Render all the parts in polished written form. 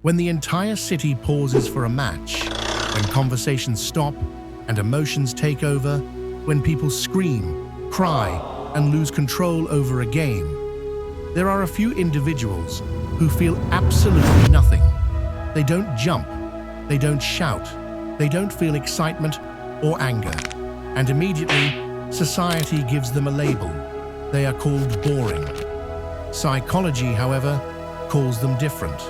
When the entire city pauses for a match, when conversations stop and emotions take over, when people scream, cry, and lose control over a game, there are a few individuals who feel absolutely nothing. They don't jump, they don't shout, they don't feel excitement or anger. And immediately, society gives them a label. They are called boring. Psychology, however, calls them different.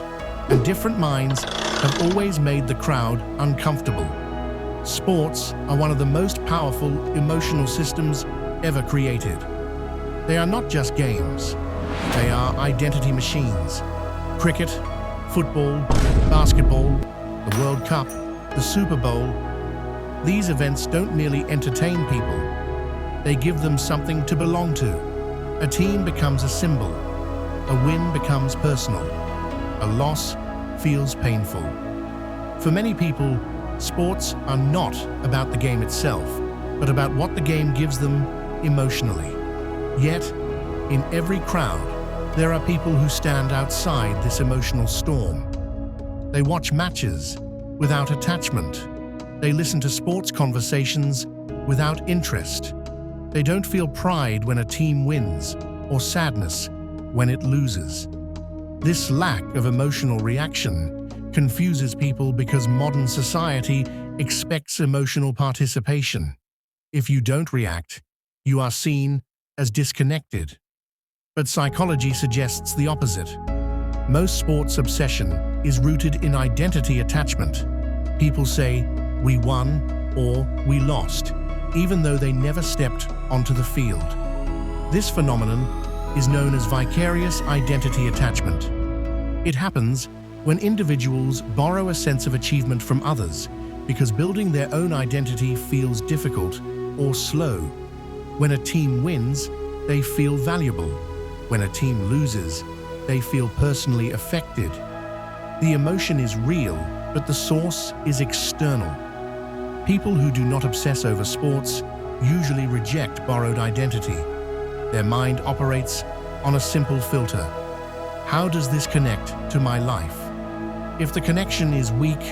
And different minds have always made the crowd uncomfortable. Sports are one of the most powerful emotional systems ever created. They are not just games. They are identity machines. Cricket, football, basketball, the World Cup, the Super Bowl. These events don't merely entertain people. They give them something to belong to. A team becomes a symbol. A win becomes personal. A loss feels painful. For many people, sports are not about the game itself, but about what the game gives them emotionally. Yet, in every crowd, there are people who stand outside this emotional storm. They watch matches without attachment. They listen to sports conversations without interest. They don't feel pride when a team wins or sadness when it loses. This lack of emotional reaction confuses people because modern society expects emotional participation. If you don't react, you are seen as disconnected. But psychology suggests the opposite. Most sports obsession is rooted in identity attachment. People say, "We won" or "we lost," even though they never stepped onto the field. This phenomenon is known as vicarious identity attachment. It happens when individuals borrow a sense of achievement from others because building their own identity feels difficult or slow. When a team wins, they feel valuable. When a team loses, they feel personally affected. The emotion is real, but the source is external. People who do not obsess over sports usually reject borrowed identity. Their mind operates on a simple filter. How does this connect to my life? If the connection is weak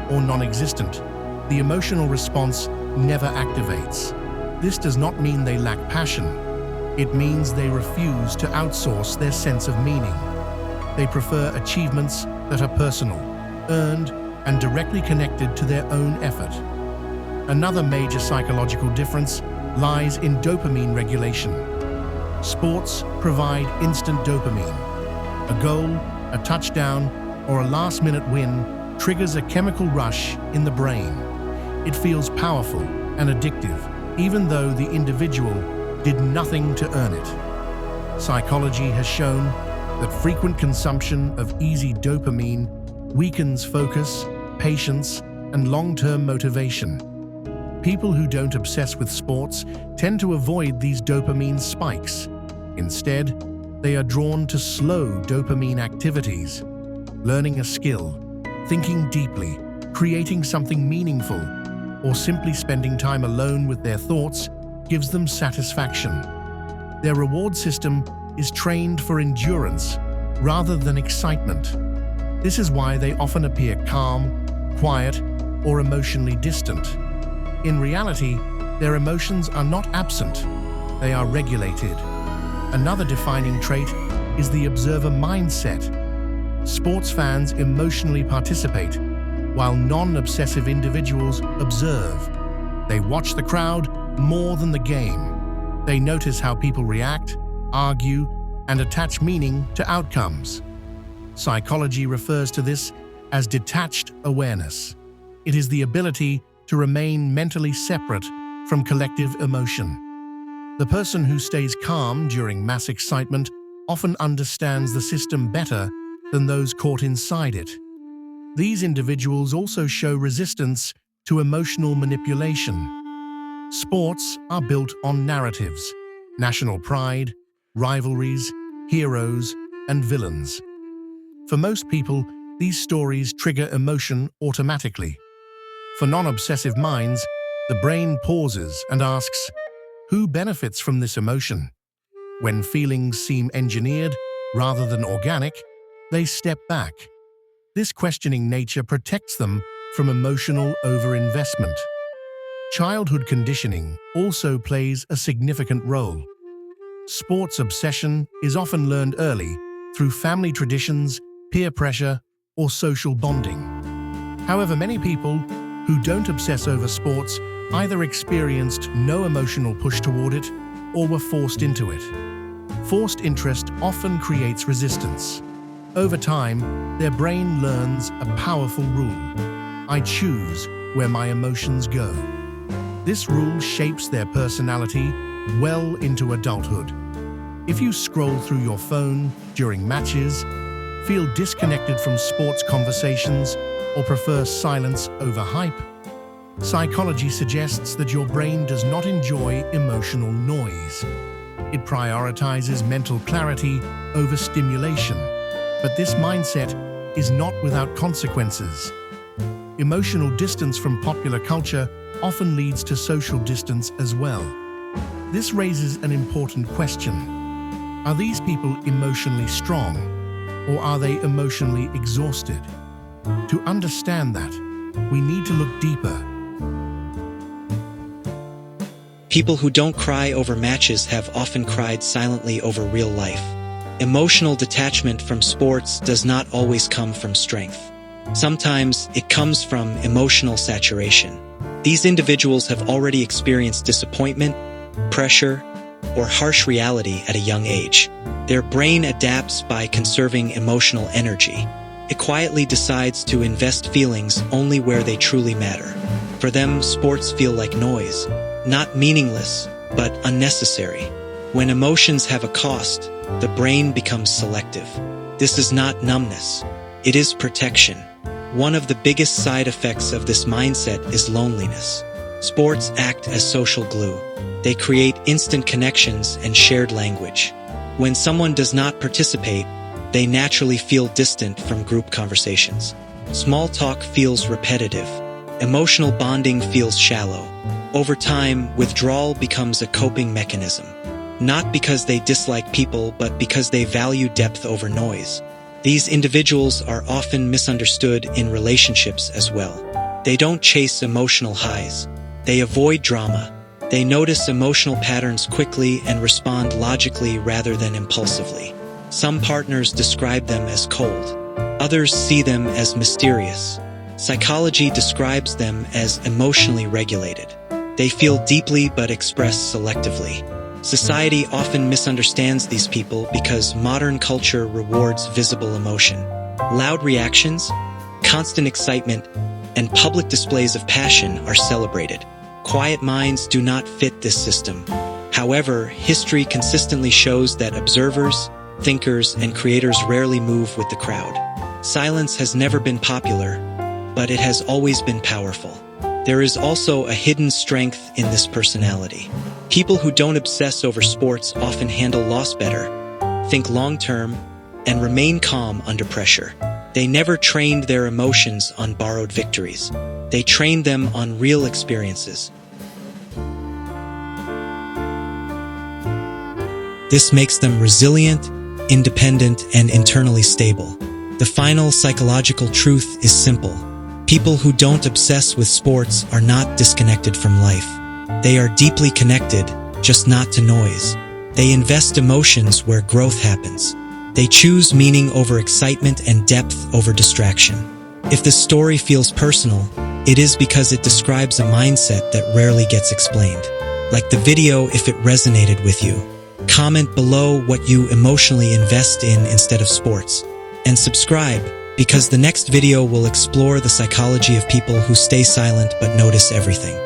or non-existent, the emotional response never activates. This does not mean they lack passion. It means they refuse to outsource their sense of meaning. They prefer achievements that are personal, earned, and directly connected to their own effort. Another major psychological difference lies in dopamine regulation. Sports provide instant dopamine. A goal, a touchdown, or a last-minute win triggers a chemical rush in the brain. It feels powerful and addictive, even though the individual did nothing to earn it. Psychology has shown that frequent consumption of easy dopamine weakens focus, patience, and long-term motivation. People who don't obsess with sports tend to avoid these dopamine spikes. Instead, they are drawn to slow dopamine activities, learning a skill, thinking deeply, creating something meaningful, or simply spending time alone with their thoughts gives them satisfaction. Their reward system is trained for endurance rather than excitement. This is why they often appear calm, quiet, or emotionally distant. In reality, their emotions are not absent, they are regulated. Another defining trait is the observer mindset. Sports fans emotionally participate, while non-obsessive individuals observe. They watch the crowd more than the game. They notice how people react, argue, and attach meaning to outcomes. Psychology refers to this as detached awareness. It is the ability to remain mentally separate from collective emotion. The person who stays calm during mass excitement often understands the system better than those caught inside it. These individuals also show resistance to emotional manipulation. Sports are built on narratives, national pride, rivalries, heroes, and villains. For most people, these stories trigger emotion automatically. For non-obsessive minds, the brain pauses and asks, who benefits from this emotion? When feelings seem engineered rather than organic, they step back. This questioning nature protects them from emotional overinvestment. Childhood conditioning also plays a significant role. Sports obsession is often learned early through family traditions, peer pressure, or social bonding. However, many people who don't obsess over sports either experienced no emotional push toward it or were forced into it. Forced interest often creates resistance. Over time, their brain learns a powerful rule: I choose where my emotions go. This rule shapes their personality well into adulthood. If you scroll through your phone during matches, feel disconnected from sports conversations, or prefer silence over hype, psychology suggests that your brain does not enjoy emotional noise. It prioritizes mental clarity over stimulation. But this mindset is not without consequences. Emotional distance from popular culture often leads to social distance as well. This raises an important question. Are these people emotionally strong, or are they emotionally exhausted? To understand that, we need to look deeper. People who don't cry over matches have often cried silently over real life. Emotional detachment from sports does not always come from strength. Sometimes it comes from emotional saturation. These individuals have already experienced disappointment, pressure, or harsh reality at a young age. Their brain adapts by conserving emotional energy. It quietly decides to invest feelings only where they truly matter. For them, sports feel like noise, not meaningless, but unnecessary. When emotions have a cost, the brain becomes selective. This is not numbness. It is protection. One of the biggest side effects of this mindset is loneliness. Sports act as social glue. They create instant connections and shared language. When someone does not participate, they naturally feel distant from group conversations. Small talk feels repetitive. Emotional bonding feels shallow. Over time, withdrawal becomes a coping mechanism. Not because they dislike people, but because they value depth over noise. These individuals are often misunderstood in relationships as well. They don't chase emotional highs. They avoid drama. They notice emotional patterns quickly and respond logically rather than impulsively. Some partners describe them as cold. Others see them as mysterious. Psychology describes them as emotionally regulated. They feel deeply but express selectively. Society often misunderstands these people because modern culture rewards visible emotion. Loud reactions, constant excitement, and public displays of passion are celebrated. Quiet minds do not fit this system. However, history consistently shows that observers, thinkers, and creators rarely move with the crowd. Silence has never been popular, but it has always been powerful. There is also a hidden strength in this personality. People who don't obsess over sports often handle loss better, think long-term, and remain calm under pressure. They never trained their emotions on borrowed victories. They trained them on real experiences. This makes them resilient, independent, and internally stable. The final psychological truth is simple. People who don't obsess with sports are not disconnected from life. They are deeply connected, just not to noise. They invest emotions where growth happens. They choose meaning over excitement and depth over distraction. If this story feels personal, it is because it describes a mindset that rarely gets explained. Like the video if it resonated with you. Comment below what you emotionally invest in instead of sports. And subscribe, because the next video will explore the psychology of people who stay silent but notice everything.